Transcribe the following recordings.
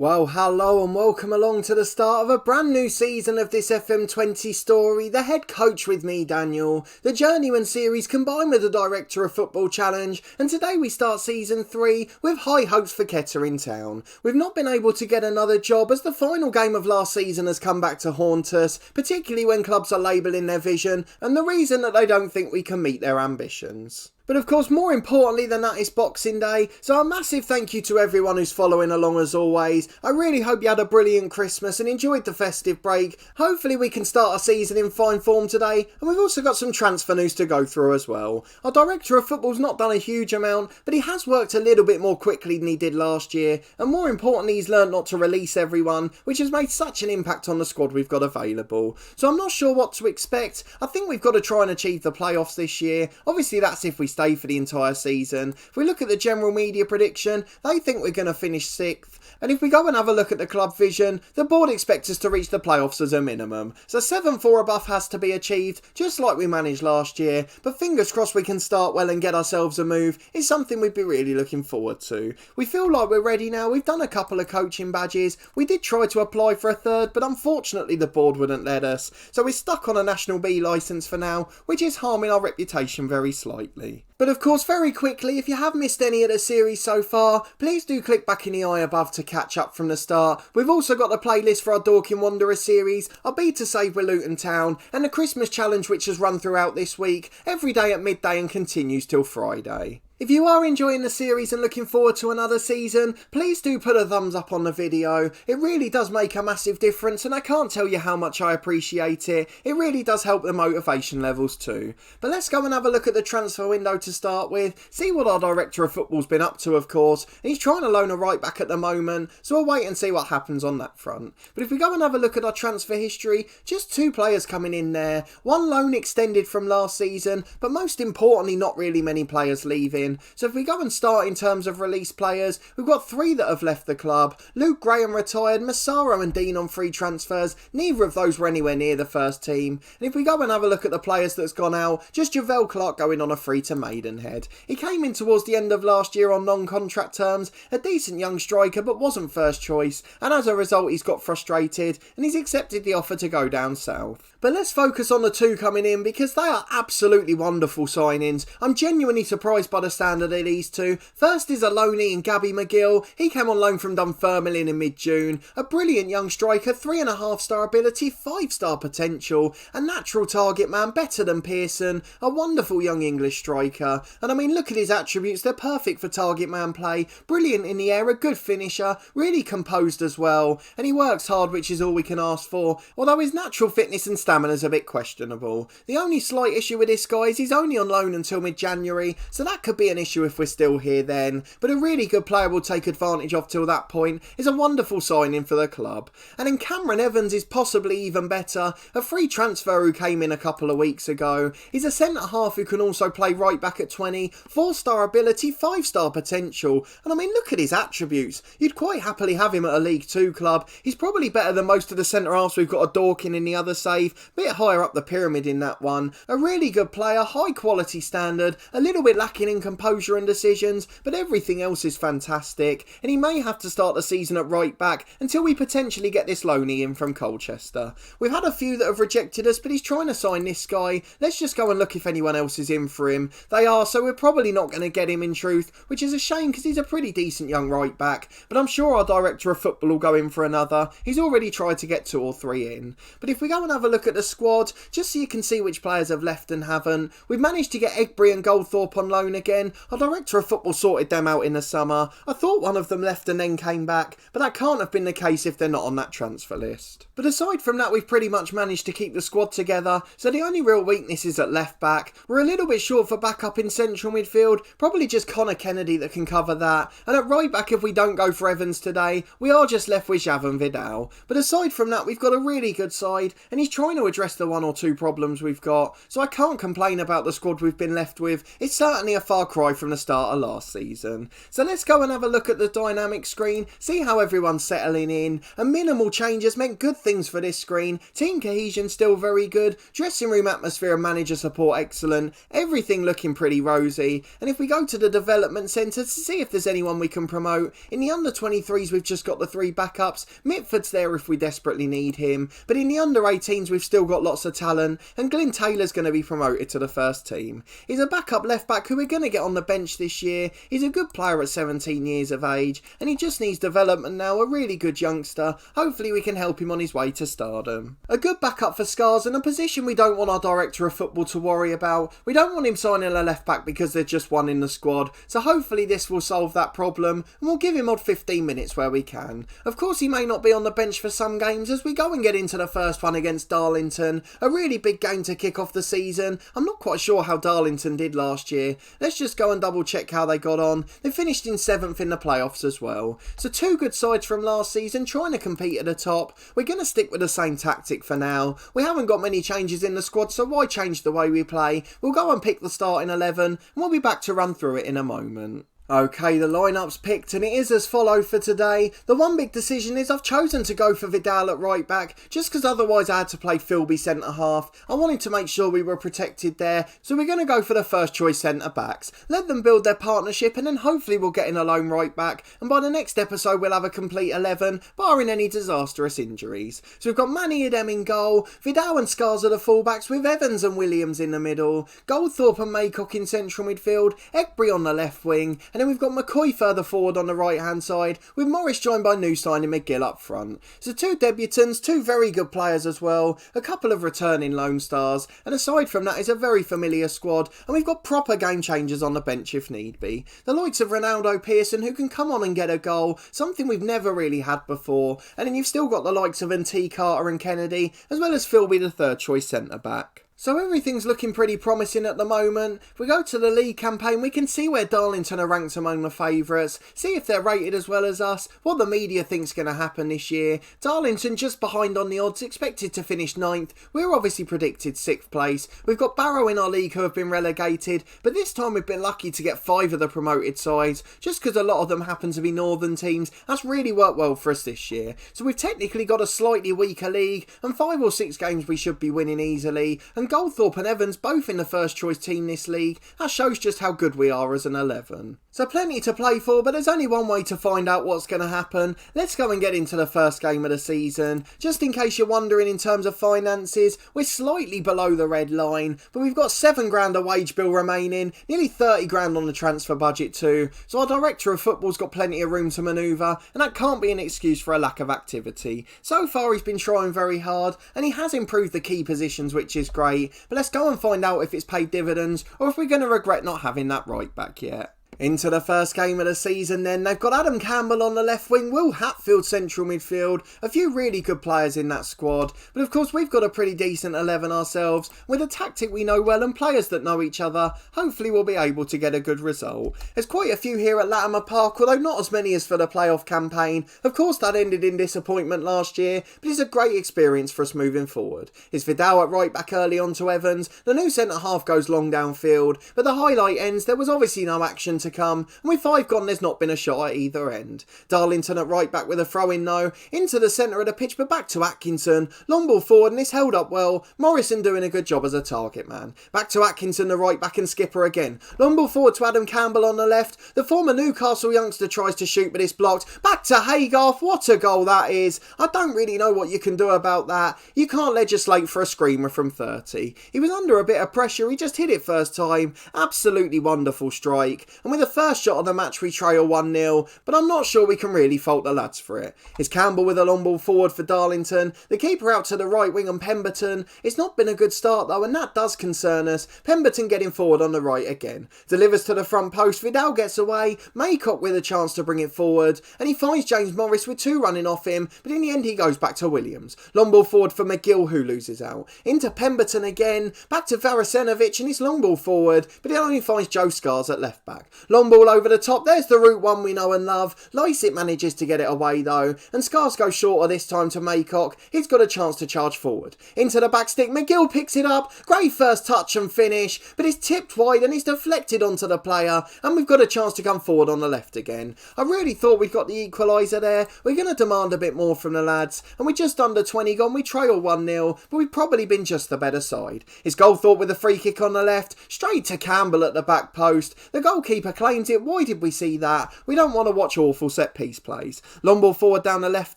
Well, hello and welcome along to the start of a brand new season of this FM20 story. The head coach with me, Daniel, the Journeyman series combined with the Director of Football Challenge, and today we start season 3 with high hopes for Kettering Town. We've not been able to get another job as the final game of last season has come back to haunt us, particularly when clubs are labelling their vision and the reason that they don't think we can meet their ambitions. But of course, more importantly than that is Boxing Day, so a massive thank you to everyone who's following along as always. I really hope you had a brilliant Christmas and enjoyed the festive break. Hopefully we can start our season in fine form today, and we've also got some transfer news to go through as well. Our Director of Football's not done a huge amount, but he has worked a little bit more quickly than he did last year, and more importantly he's learnt not to release everyone, which has made such an impact on the squad we've got available. So I'm not sure what to expect. I think we've got to try and achieve the playoffs this year. Obviously that's if we stay for the entire season. If we look at the general media prediction, they think we're going to finish 6th. And if we go and have a look at the club vision, the board expects us to reach the playoffs as a minimum. So 7th or above has to be achieved, just like we managed last year. But fingers crossed we can start well and get ourselves a move. It's something we'd be really looking forward to. We feel like we're ready now. We've done a couple of coaching badges. We did try to apply for a 3rd, but unfortunately the board wouldn't let us. So we're stuck on a National B licence for now, which is harming our reputation very slightly. But of course, very quickly, if you have missed any of the series so far, please do click back in the eye above to catch up from the start. We've also got the playlist for our Dorking Wanderers series, our Be to Save with Luton Town, and the Christmas challenge which has run throughout this week, every day at midday and continues till Friday. If you are enjoying the series and looking forward to another season, please do put a thumbs up on the video. It really does make a massive difference and I can't tell you how much I appreciate it. It really does help the motivation levels too. But let's go and have a look at the transfer window to start with, see what our Director of Football's been up to of course, and he's trying to loan a right back at the moment, so we'll wait and see what happens on that front. But if we go and have a look at our transfer history, just 2 players coming in there, 1 loan extended from last season, but most importantly not really many players leaving. So if we go and start in terms of released players, we've got 3 that have left the club. Luke Graham retired, Massaro and Dean on free transfers. Neither of those were anywhere near the first team. And if we go and have a look at the players that's gone out, just Javel Clark going on a free to Maidenhead. He came in towards the end of last year on non-contract terms, a decent young striker but wasn't first choice, and as a result he's got frustrated and he's accepted the offer to go down south. But let's focus on the 2 coming in because they are absolutely wonderful signings. I'm genuinely surprised by the standard of these 2. First is a loanee in Gabby McGill. He came on loan from Dunfermline in mid-June. A brilliant young striker, 3.5 star ability, 5 star potential, a natural target man, better than Pearson, a wonderful young English striker. And I mean, look at his attributes, they're perfect for target man play, brilliant in the air, a good finisher, really composed as well, and he works hard, which is all we can ask for, although his natural fitness and stamina is a bit questionable. The only slight issue with this guy is he's only on loan until mid-January, so that could be an issue if we're still here then, but a really good player we'll take advantage of till that point is a wonderful signing for the club. And then Cameron Evans is possibly even better, a free transfer who came in a couple of weeks ago. He's a centre half who can also play right back at 20, 4 star ability, 5 star potential, and I mean look at his attributes, you'd quite happily have him at a League 2 club. He's probably better than most of the centre halves we've got a Dorking in the other save, bit higher up the pyramid in that one. A really good player, high quality standard, a little bit lacking in composure and decisions, but everything else is fantastic, and he may have to start the season at right back until we potentially get this loanee in from Colchester. We've had a few that have rejected us, but he's trying to sign this guy. Let's just go and look if anyone else is in for him. They are, so we're probably not going to get him in truth, which is a shame because he's a pretty decent young right back, but I'm sure our Director of Football will go in for another. He's already tried to get 2 or 3 in. But if we go and have a look at the squad, just so you can see which players have left and haven't, we've managed to get Egbury and Goldthorpe on loan again. Our Director of Football sorted them out in the summer. I thought one of them left and then came back, but that can't have been the case if they're not on that transfer list. But aside from that, we've pretty much managed to keep the squad together, so the only real weakness is at left back. We're a little bit short for backup in central midfield, probably just Connor Kennedy that can cover that, and at right back if we don't go for Evans today, we are just left with Javan Vidal. But aside from that, we've got a really good side, and he's trying to address the 1 or 2 problems we've got, so I can't complain about the squad we've been left with. It's certainly a far cry from the start of last season. So let's go and have a look at the dynamic screen, see how everyone's settling in, and minimal changes meant good things for this screen. Team cohesion still very good, dressing room atmosphere and manager support excellent, everything looking pretty rosy. And if we go to the development centre to see if there's anyone we can promote, in the under 23s we've just got the 3 backups. Mitford's there if we desperately need him, but in the under 18s we've still got lots of talent, and Glyn Taylor's going to be promoted to the first team. He's a backup left back who we're going to get on the bench this year. He's a good player at 17 years of age, and he just needs development now, a really good youngster. Hopefully we can help him on his way to stardom. A good backup for Scars, and a position we don't want our director of football to worry about. We don't want him signing a left back because there's just one in the squad, so hopefully this will solve that problem, and we'll give him odd 15 minutes where we can. Of course he may not be on the bench for some games as we go and get into the first one against Darlington, a really big game to kick off the season. I'm not quite sure how Darlington did last year. Let's just go and double check how they got on. They finished in 7th in the playoffs as well. So 2 good sides from last season trying to compete at the top. We're going to stick with the same tactic for now. We haven't got many changes in the squad, so why change the way we play? We'll go and pick the starting 11 and we'll be back to run through it in a moment. Okay, the lineup's picked and it is as follow for today. The one big decision is I've chosen to go for Vidal at right back just because otherwise I had to play Philby centre half. I wanted to make sure we were protected there, so we're going to go for the first choice centre backs. Let them build their partnership and then hopefully we'll get in a lone right back, and by the next episode we'll have a complete 11 barring any disastrous injuries. So we've got Manny Adem in goal, Vidal and Scars are the fullbacks with Evans and Williams in the middle, Goldthorpe and Maycock in central midfield, Ekbury on the left wing, and then we've got McCoy further forward on the right hand side, with Morris joined by new signing McGill up front. So 2 debutants, 2 very good players as well, a couple of returning Lone Stars, and aside from that it's a very familiar squad, and we've got proper game changers on the bench if need be. The likes of Ronaldo Pearson who can come on and get a goal, something we've never really had before, and then you've still got the likes of T. Carter and Kennedy, as well as Philby the 3rd choice centre back. So everything's looking pretty promising at the moment. If we go to the league campaign, we can see where Darlington are ranked among the favourites, see if they're rated as well as us, what the media think's going to happen this year. Darlington just behind on the odds, expected to finish 9th. We're obviously predicted 6th place. We've got Barrow in our league who have been relegated, but this time we've been lucky to get 5 of the promoted sides, just because a lot of them happen to be northern teams. That's really worked well for us this year. So we've technically got a slightly weaker league, and 5 or 6 games we should be winning easily, and Goldthorpe and Evans both in the first choice team this league. That shows just how good we are as an 11. So plenty to play for, but there's only one way to find out what's going to happen. Let's go and get into the first game of the season. Just in case you're wondering in terms of finances, we're slightly below the red line, but we've got £7,000 a wage bill remaining, nearly £30,000 on the transfer budget too. So our director of football's got plenty of room to manoeuvre, and that can't be an excuse for a lack of activity. So far he's been trying very hard, and he has improved the key positions, which is great, but let's go and find out if it's paid dividends or if we're going to regret not having that right back yet. Into the first game of the season then, they've got Adam Campbell on the left wing, Will Hatfield central midfield, a few really good players in that squad, but of course we've got a pretty decent 11 ourselves, with a tactic we know well and players that know each other. Hopefully we'll be able to get a good result. There's quite a few here at Latimer Park, although not as many as for the playoff campaign. Of course that ended in disappointment last year, but it's a great experience for us moving forward. It's Vidal at right back early on to Evans, the new centre half goes long downfield, but the highlight ends, there was obviously no action to come, and with 5 gone there's not been a shot at either end. Darlington at right back with a throw in though, into the centre of the pitch but back to Atkinson, long ball forward and it's held up well, Morrison doing a good job as a target man. Back to Atkinson the right back and skipper again, long ball forward to Adam Campbell on the left, the former Newcastle youngster tries to shoot but it's blocked, back to Haygarth, what a goal that is. I don't really know what you can do about that. You can't legislate for a screamer from 30. He was under a bit of pressure, he just hit it first time, absolutely wonderful strike, and with the first shot of the match we trail 1-0, but I'm not sure we can really fault the lads for it. It's Campbell with a long ball forward for Darlington, the keeper out to the right wing on Pemberton. It's not been a good start though, and that does concern us. Pemberton getting forward on the right again, delivers to the front post, Vidal gets away, Maycock with a chance to bring it forward, and he finds James Morris with 2 running off him, but in the end he goes back to Williams. Long ball forward for McGill who loses out, into Pemberton again, back to Varasenovic and it's long ball forward, but it only finds Joe Scars at left back. Long ball over the top, there's the route one we know and love. Lysett manages to get it away though, and Scars goes shorter this time to Maycock. He's got a chance to charge forward. Into the back stick, McGill picks it up. Great first touch and finish, but it's tipped wide and it's deflected onto the player, and we've got a chance to come forward on the left again. I really thought we'd got the equaliser there. We're going to demand a bit more from the lads, and we're just under 20 gone. We trail 1-0, but we've probably been just the better side. It's Goldthorpe with a free kick on the left, straight to Campbell at the back post. The goalkeeper claims it. Why did we see that? We don't want to watch awful set piece plays. Long ball forward down the left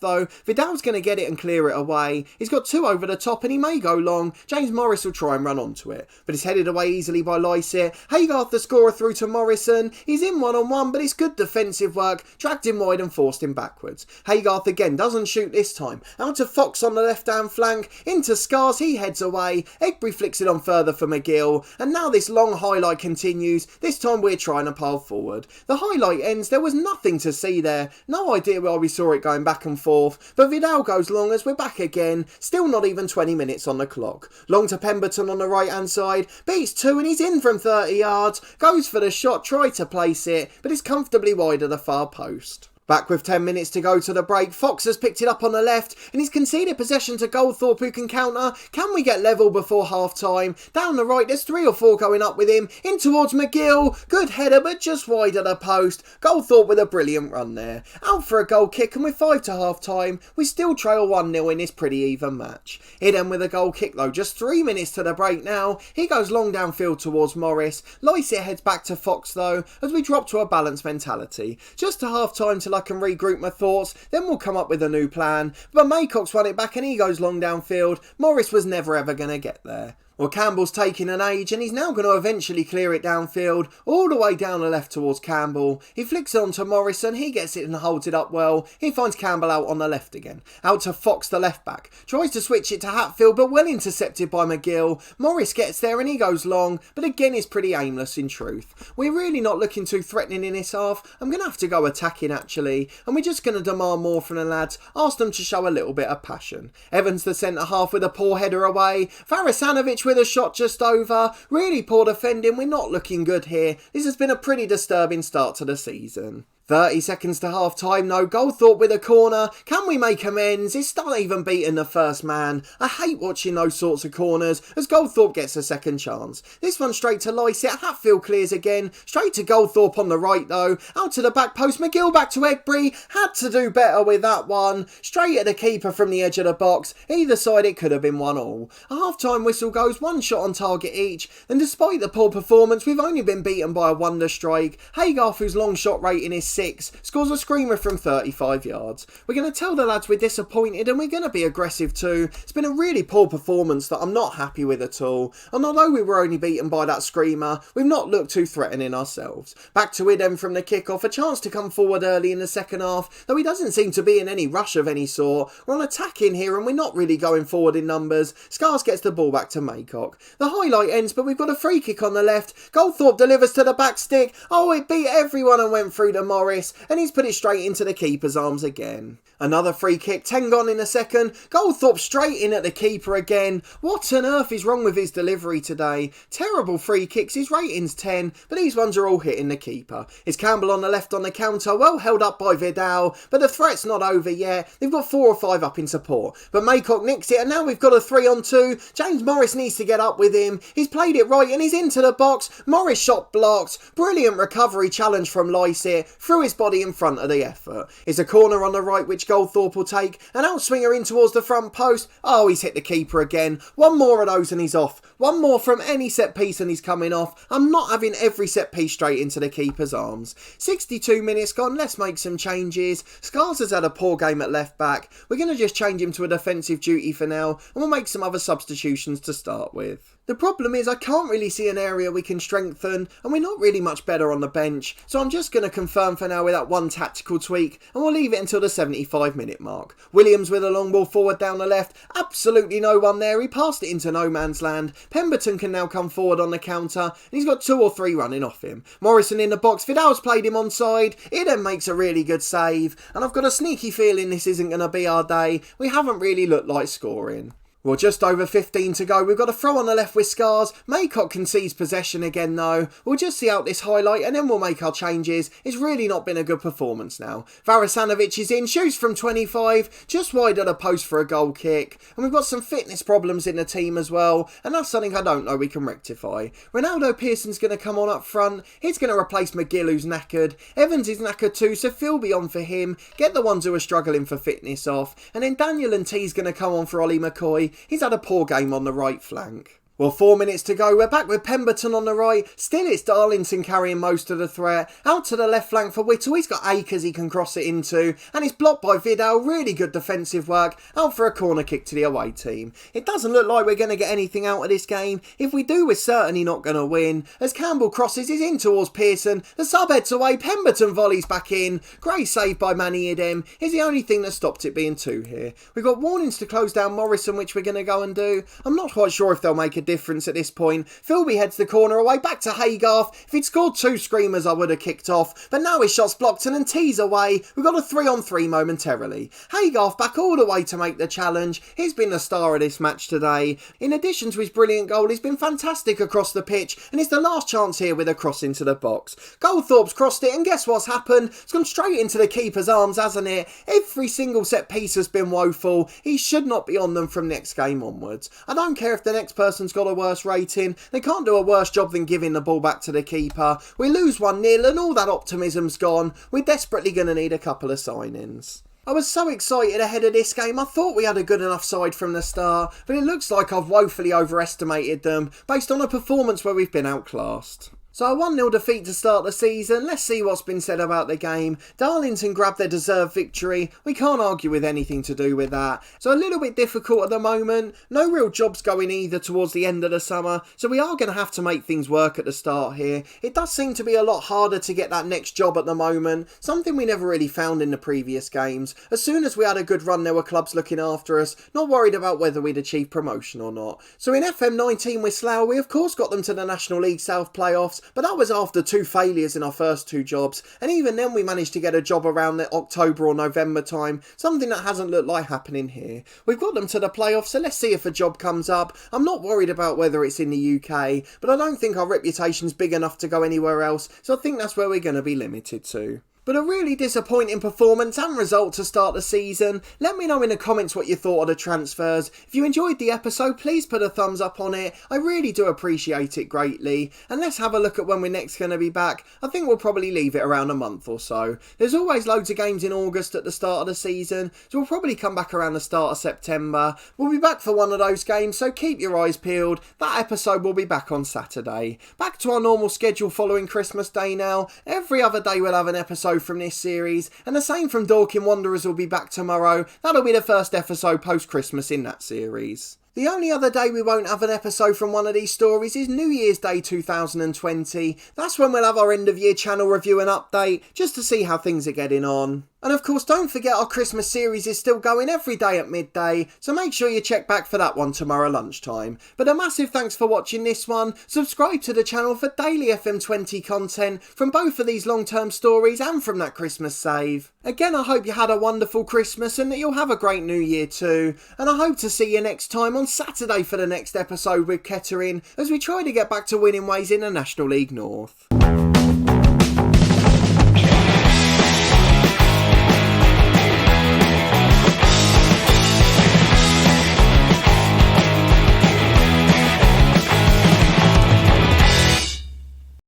though. Vidal's going to get it and clear it away. He's got two over the top and he may go long. James Morris will try and run onto it, but it's headed away easily by Lysett. Haygarth the scorer through to Morrison. He's in one-on-one, but it's good defensive work. Dragged him wide and forced him backwards. Haygarth again doesn't shoot this time. Out to Fox on the left-hand flank. Into Scars, he heads away. Egbury flicks it on further for McGill. And now this long highlight continues. This time we're trying to pile forward. The highlight ends. There was nothing to see there. No idea why we saw it going back and forth. But Vidal goes long as we're back again. Still not even 20 minutes on the clock. Long to Pemberton on the right-hand side. Beats two and he's in from 30 yards. Goes for the shot, tried to place it, but it's comfortably wide of the far post. Back with 10 minutes to go to the break. Fox has picked it up on the left and he's conceded possession to Goldthorpe who can counter. Can we get level before half time? Down the right there's 3 or 4 going up with him. In towards McGill. Good header but just wide of the post. Goldthorpe with a brilliant run there. Out for a goal kick and with 5 to half time we still trail 1-0 in this pretty even match. Hidden with a goal kick though. Just 3 minutes to the break now. He goes long downfield towards Morris. Lysett heads back to Fox though as we drop to a balanced mentality. Just to half time till I can regroup my thoughts, then we'll come up with a new plan. But Maycock's won it back and he goes long downfield. Morris was never ever going to get there. Well, Campbell's taking an age and he's now going to eventually clear it downfield, all the way down the left towards Campbell. He flicks it on to Morrison, he gets it and holds it up well. He finds Campbell out on the left again. Out to Fox, the left back. Tries to switch it to Hatfield, but well intercepted by McGill. Morris gets there and he goes long, but again is pretty aimless in truth. We're really not looking too threatening in this half. I'm going to have to go attacking actually, and we're just going to demand more from the lads, ask them to show a little bit of passion. Evans the centre half with a poor header away. Farasanovic with a shot just over. Really poor defending. We're not looking good here. This has been a pretty disturbing start to the season. 30 seconds to half time though. Goldthorpe with a corner. Can we make amends? It's not even beating the first man. I hate watching those sorts of corners as Goldthorpe gets a second chance. This one straight to Lysett. Hatfield clears again. Straight to Goldthorpe on the right though. Out to the back post. McGill back to Egbury. Had to do better with that one. Straight at the keeper from the edge of the box. Either side it could have been 1-1. A half-time whistle goes. 1 shot on target each. And despite the poor performance, we've only been beaten by a wonder strike. Haygarth, whose long shot rating is 6, scores a screamer from 35 yards. We're going to tell the lads we're disappointed and we're going to be aggressive too. It's been a really poor performance that I'm not happy with at all. And although we were only beaten by that screamer, we've not looked too threatening ourselves. Back to Idem from the kick-off. A chance to come forward early in the second half, though he doesn't seem to be in any rush of any sort. We're on attacking here and we're not really going forward in numbers. Scars gets the ball back to Maycock. The highlight ends, but we've got a free kick on the left. Goldthorpe delivers to the back stick. Oh, it beat everyone and went through to Morris, and he's put it straight into the keeper's arms again. Another free kick, 10 gone in a second. Goldthorpe straight in at the keeper again. What on earth is wrong with his delivery today? Terrible free kicks, his rating's 10, but these ones are all hitting the keeper. It's Campbell on the left on the counter, well held up by Vidal, but the threat's not over yet. They've got 4 or 5 up in support, but Maycock nicks it and now we've got a 3-on-2. James Morris needs to get up with him. He's played it right and he's into the box. Morris shot blocked. Brilliant recovery challenge from Lysett. Threw his body in front of the effort. It's a corner on the right which Goldthorpe will take. An outswinger in towards the front post. Oh, he's hit the keeper again. 1 more of those and he's off. 1 more from any set piece and he's coming off. I'm not having every set piece straight into the keeper's arms. 62 minutes gone. Let's make some changes. Scars has had a poor game at left back. We're going to just change him to a defensive duty for now and we'll make some other substitutions to start with. The problem is I can't really see an area we can strengthen and we're not really much better on the bench, so I'm just going to confirm for now with that 1 tactical tweak and we'll leave it until the 75-minute mark. Williams with a long ball forward down the left, absolutely no one there, he passed it into no man's land. Pemberton can now come forward on the counter and he's got 2 or 3 running off him. Morrison in the box, Vidal's played him onside, he then makes a really good save and I've got a sneaky feeling this isn't going to be our day. We haven't really looked like scoring. Well, just over 15 to go. We've got a throw on the left with Scars. Maycock concedes possession again though. We'll just see out this highlight and then we'll make our changes. It's really not been a good performance now. Varasanovic is in, shoots from 25, just wide of the post for a goal kick. And we've got some fitness problems in the team as well, and that's something I don't know we can rectify. Ronaldo Pearson's going to come on up front. He's going to replace McGill, who's knackered. Evans is knackered too, so Philby on for him. Get the ones who are struggling for fitness off. And then Daniel and T's going to come on for Ollie McCoy. He's had a poor game on the right flank. Well, 4 minutes to go. We're back with Pemberton on the right. Still, it's Darlington carrying most of the threat. Out to the left flank for Whittle. He's got acres he can cross it into. And it's blocked by Vidal. Really good defensive work. Out for a corner kick to the away team. It doesn't look like we're going to get anything out of this game. If we do, we're certainly not going to win. As Campbell crosses, he's in towards Pearson. The sub heads away. Pemberton volleys back in. Great save by Manny Idem. Is the only thing that stopped it being 2 here. We've got warnings to close down Morrison, which we're going to go and do. I'm not quite sure if they'll make a difference at this point. Philby heads the corner away, back to Haygarth. If he'd scored 2 screamers, I would have kicked off, but now his shot's blocked and T's away. We've got a 3-on-3 momentarily. Haygarth back all the way to make the challenge. He's been the star of this match today. In addition to his brilliant goal, he's been fantastic across the pitch, and it's the last chance here with a cross into the box. Goldthorpe's crossed it, and guess what's happened? It's gone straight into the keeper's arms, hasn't it? Every single set piece has been woeful. He should not be on them from next game onwards. I don't care if the next person's got a worse rating. They can't do a worse job than giving the ball back to the keeper. We lose 1-0 and all that optimism's gone. We're desperately going to need a couple of signings. I was so excited ahead of this game. I thought we had a good enough side from the start, but it looks like I've woefully overestimated them based on a performance where we've been outclassed. So a 1-0 defeat to start the season. Let's see what's been said about the game. Darlington grabbed their deserved victory. We can't argue with anything to do with that. So a little bit difficult at the moment. No real jobs going either towards the end of the summer. So we are going to have to make things work at the start here. It does seem to be a lot harder to get that next job at the moment. Something we never really found in the previous games. As soon as we had a good run, there were clubs looking after us. Not worried about whether we'd achieve promotion or not. So in FM19 with Slough, we of course got them to the National League South playoffs. But that was after 2 failures in our first 2 jobs, and even then we managed to get a job around the October or November time, something that hasn't looked like happening here. We've got them to the playoffs, so let's see if a job comes up. I'm not worried about whether it's in the UK, but I don't think our reputation's big enough to go anywhere else, so I think that's where we're going to be limited to. But a really disappointing performance and result to start the season. Let me know in the comments what you thought of the transfers. If you enjoyed the episode, please put a thumbs up on it. I really do appreciate it greatly. And let's have a look at when we're next going to be back. I think we'll probably leave it around a month or so. There's always loads of games in August at the start of the season, so we'll probably come back around the start of September. We'll be back for one of those games, so keep your eyes peeled. That episode will be back on Saturday. Back to our normal schedule following Christmas Day now. Every other day we'll have an episode from this series, and the same from Dorking Wanderers will be back tomorrow. That'll be the first episode post-Christmas in that series. The only other day we won't have an episode from one of these stories is New Year's Day 2020. That's when we'll have our end of year channel review and update, just to see how things are getting on. And of course, don't forget our Christmas series is still going every day at midday, so make sure you check back for that one tomorrow lunchtime. But a massive thanks for watching this one. Subscribe to the channel for daily FM20 content from both of these long-term stories and from that Christmas save. Again, I hope you had a wonderful Christmas and that you'll have a great New Year too. And I hope to see you next time on Saturday for the next episode with Kettering, as we try to get back to winning ways in the National League North.